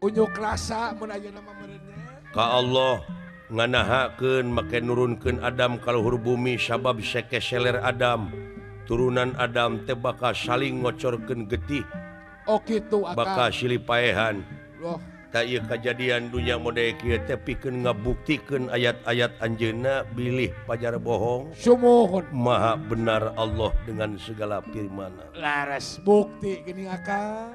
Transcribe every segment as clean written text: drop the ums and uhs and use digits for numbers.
Unyuk rasa mun ayeuna mah meureunnya. Ka Allah nganahakeun make nurunkeun Adam ka luhur bumi sabab seke seler Adam. Turunan Adam teh bakal saling ngocorkeun getih. Oh kitu akang. Bakal silih paehan. Loh, Tak ieu kejadian dunia mode kieu teh pikeun ngabuktikeun ayat-ayat anjeunna bilih pajar bohong. sumuhun. Maha benar Allah dengan segala firman-Na. Laras bukti gini akang.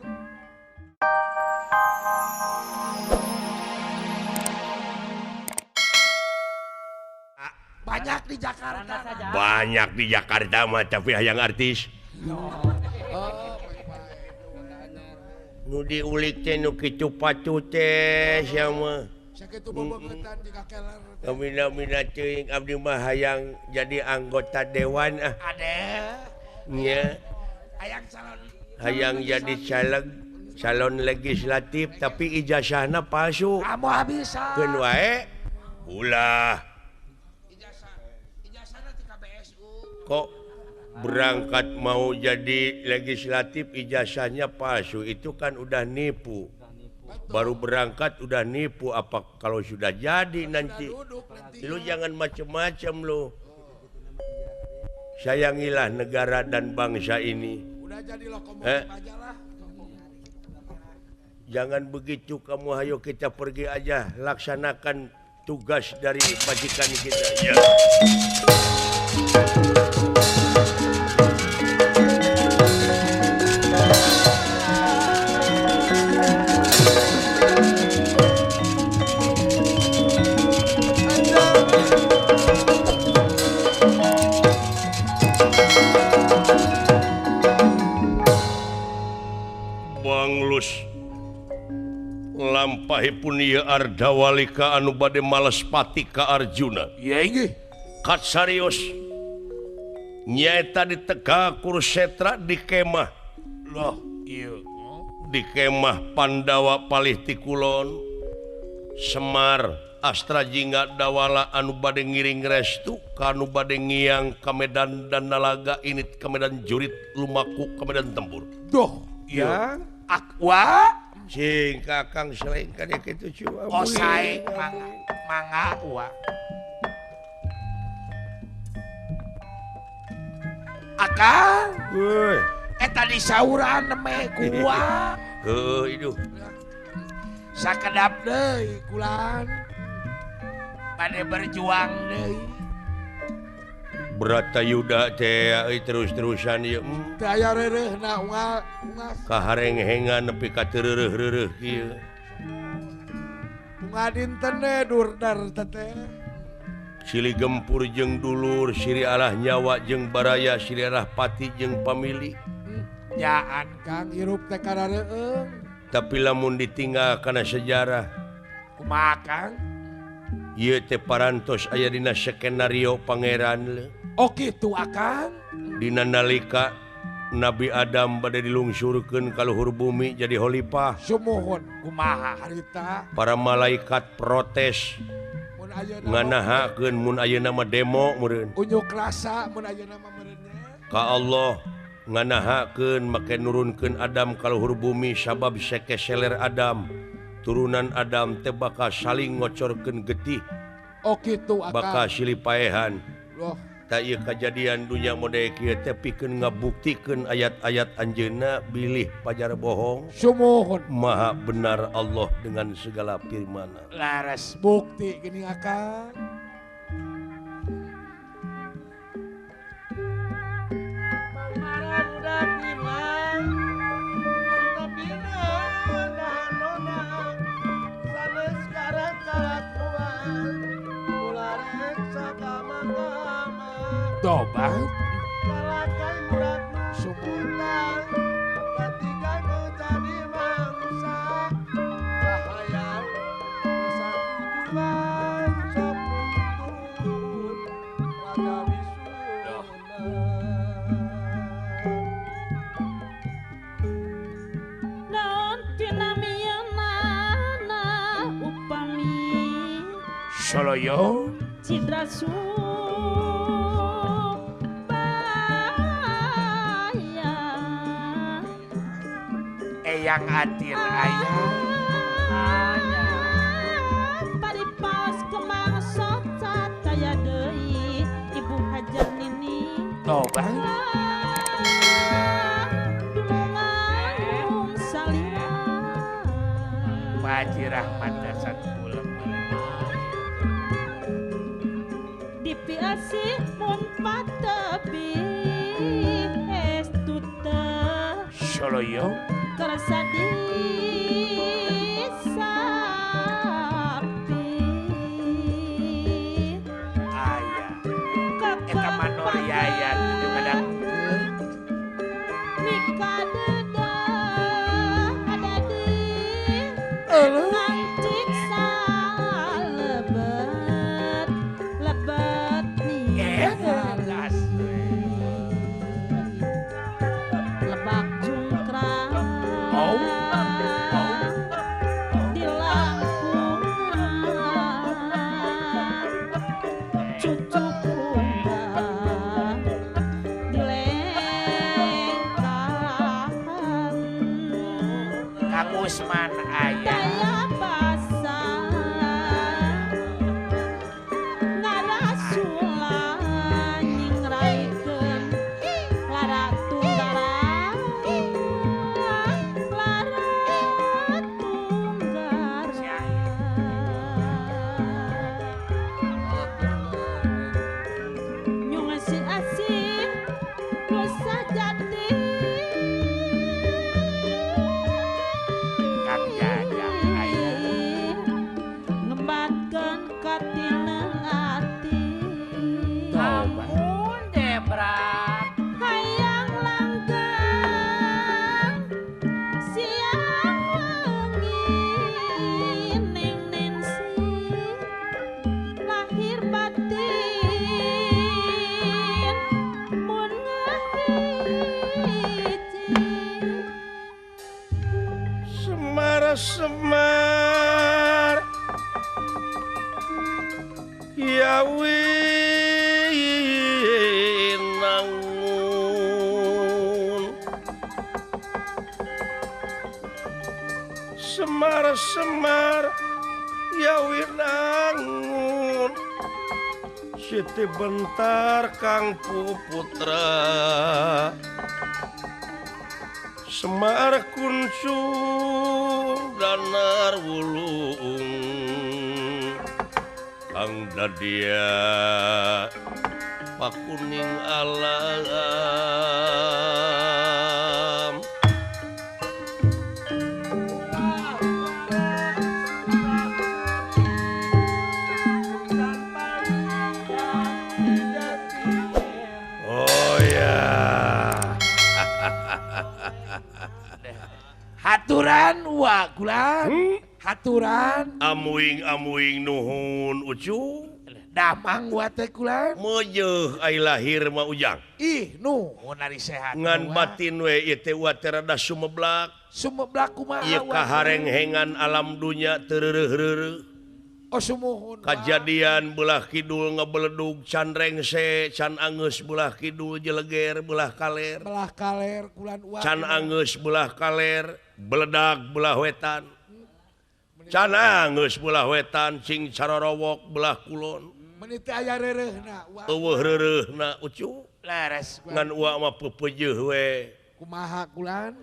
Banyak di Jakarta. Banyak di Jakarta mah tapi hayang artis. Nu diulik teh nu kitu pacu teh sia mah. Sakitu bobogotan di kakelar. Mina teuing abdi mah hayang jadi anggota dewan ah. Ada. Nya Hayang calon. hayang jadi calon legislatif tapi ijazahna palsu. Kamu bisa. Keun wae. Ulah Ijazahna ti KBSU. kok berangkat mau jadi legislatif ijazahnya palsu itu kan udah nipu. Baru berangkat udah nipu apa kalau sudah jadi nanti. Lu jangan macem-macem lu. Sayangilah negara dan bangsa ini. Udah jadi lokomotif aja lah. Jangan begitu kamu, ayo kita pergi aja laksanakan tugas dari majikan kita. Ya. Banglus lampahipun ieu Ardawalika anu bade malespati ka Arjuna. Iya inggih. Kat sarios nyaeta di Tega Kurusetra di kemah. Loh, iya. Di kemah Pandawa palih ti kulon. Semar Astra Jingga Dawala anu bade ngiring restu ka anu bade ngiang ka medan dan nalaga init ka medan jurit lumaku ka medan tempur. Duh, Ya. Aqua. Cing kakang selain kan ya gitu cuma. Osai mangga wa. Akang, Woi. eta di sauran neme kuah. Itu. Sakedap deui kulan. Bade berjuang deui. Berata Yuda teh terus-terusan ieu. Daya reureuhna ungas. Kahareng-hengan nepi ka teureureuh-reureuh kieu. Bunga dinten durdar teteh. Silih gempur jeung dulur, siri alah nyawa jeung baraya, siri alah pati jeung pamili. Jaan Kang hirup teh karareueung. Tapi lamun ditinggal kana sejarah, Kumaha Kang? ieu teh parantos aya dina skenario pangeran le. Oh kitu Akang. Dina nalika Nabi Adam bade dilungsurkeun ka luhur bumi jadi khalifah. Sumuhun kumaha harita? Para malaikat protes Mun ayeuna nganahakeun mun ayeuna mah demo meureun. unyuk rasa mun ayeuna mah meureunnya. Ka Allah nganahakeun make nurunkeun Adam ka luhur bumi sabab seke seler Adam. Turunan Adam teh bakal saling ngocorkeun getih. Oh kitu Akang. Bakal silih paehan. Loh, Tak ieu kejadian dunia mode kieu teh pikeun ngabuktikeun ayat-ayat anjeunna bilih pajar bohong. sumuhun. Maha benar Allah dengan segala firman-Na. Laras bukti gini Akang. Tobat. Sumuhun. Soloyo. Cindra Subaya Eyang Atil ayah. Paripaos kemangsot sataya deui Ibu Hajar Nini. Toba. Dunungan salira. Haji Rahmat dasar kula. Dipiasih mun patepi estu teu Soloyo. kerasa disapi. Aya. Eta manori aya jeung ngadangkeun. Mikadeda ada di ngancik salebet lebet Gas. lebak jungkrang Oh. di langkungan cucu kundang di lengkang Kang Usman aya. daya basah ngarasulan nyingraikeun lara tunggarang lara tunggarang nyung asih dosa jati Kang Jajang aya. ngembatkeun katineng ati. Ampun Debra. Hayang langgeng siang wengi ning Nancy lahir batin mun ngahiji. Semar Yawi nangun Semar Yawi nangun Siti bentar Kang Puputra Semar kuncung danar wulung Kang Dadia pakuning alam Oh ya Haturan wa kula. Haturan amuing nuhun ucu Damang wa teh kula. meuyeeh ai lahir mah ujang ih nu Mun ari sehat. ngan wa. batin we ieu teh wa teh rada sumeblak sumeblak kumaha ieu wa? kaharenghengan alam dunya teu reureuh-reureuh Oh sumuhun wa. kajadian belah kidul ngabeledug can rengse can angeus belah kidul jeleger belah kaler belah kaler kulan wa. can angeus belah kaler beledag belah wetan can angeus belah wetan cing carorowok belah kulon menit aya reureuhna wa. eueuh reureuna ucu Laras ngan uak mah pepeujeuh we Kumaha kulan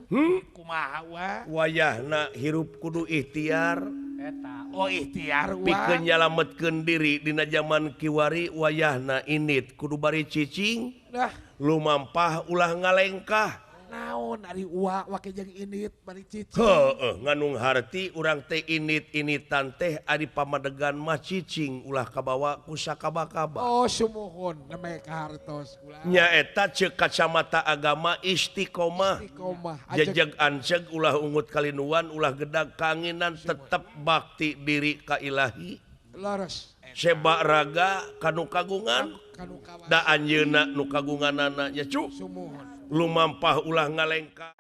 kumaha wa. wayahna hirup kudu ikhtiar Eta. Oh ikhtiar wa. pikeun nyalametkeun diri dina zaman kiwari wayahna init kudu bari cicing Nah lumampah ulah ngalengkah naon ari uwa wake jeung init bari cicing. heueuh nganung harti urang teh init-initan teh adi pamadegan mah cicing ulah kabawa ku sakaba-kaba Oh sumuhun neme kahartos kulan. nyaeta ceuk kacamata agama istiqomah Istiqomah jejeg anceg ulah ungut kalinuan ulah gedag kanginan tetep bakti diri ka ilahi leres sebak raga kanu kagungan kanu kawas da anjeuna nu kagunganana nya cu sumuhun. lumampah ulah ngalengka